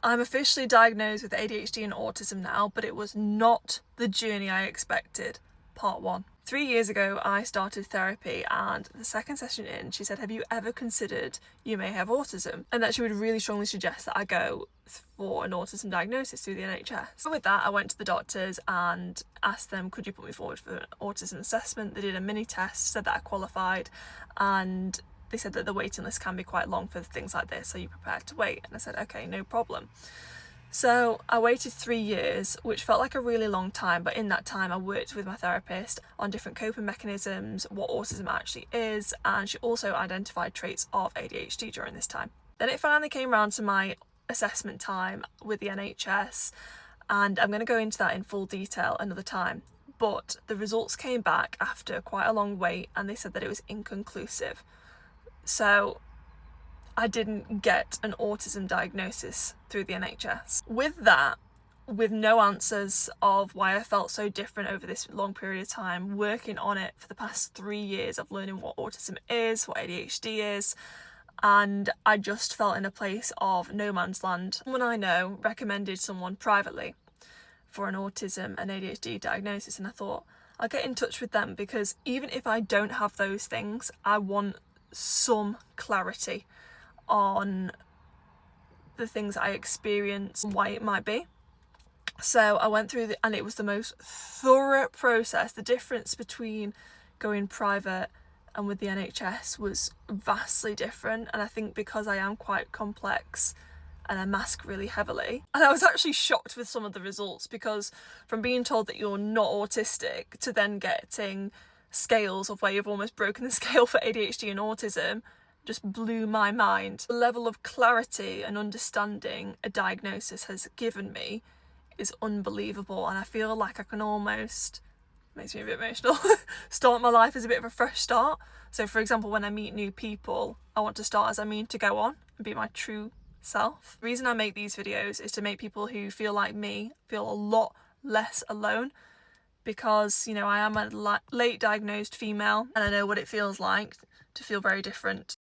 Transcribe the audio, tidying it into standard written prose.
I'm officially diagnosed with ADHD and autism now, but it was not the journey I expected. Part 1. 3 years ago, I started therapy, and the second session in, she said, "Have you ever considered you may have autism?" And that she would really strongly suggest that I go for an autism diagnosis through the NHS. So with that, I went to the doctors and asked them, could you put me forward for an autism assessment? They did a mini test, said that I qualified, and they said that the waiting list can be quite long for things like this, so you're prepared to wait. And I said, okay, no problem. So I waited 3 years, which felt like a really long time, but in that time I worked with my therapist on different coping mechanisms, what autism actually is, and she also identified traits of ADHD during this time. Then it finally came around to my assessment time with the NHS, and I'm going to go into that in full detail another time. But the results came back after quite a long wait, and they said that it was inconclusive. So I didn't get an autism diagnosis through the NHS. With that, with no answers of why I felt so different over this long period of time, working on it for the past 3 years of learning what autism is, what ADHD is, and I just felt in a place of no man's land. Someone I know recommended someone privately for an autism and ADHD diagnosis, and I thought, I'll get in touch with them, because even if I don't have those things, I want some clarity on the things I experience, why it might be. So I went through and it was the most thorough process. The difference between going private and with the NHS was vastly different, and I think because I am quite complex and I mask really heavily, and I was actually shocked with some of the results, because from being told that you're not autistic to then getting scales of where you've almost broken the scale for ADHD and autism just blew my mind. The level of clarity and understanding a diagnosis has given me is unbelievable, and I feel like I can almost, makes me a bit emotional, start my life as a bit of a fresh start. So for example, when I meet new people, I want to start as I mean to go on and be my true self. The reason I make these videos is to make people who feel like me feel a lot less alone, because, you know, I am a late diagnosed female and I know what it feels like to feel very different.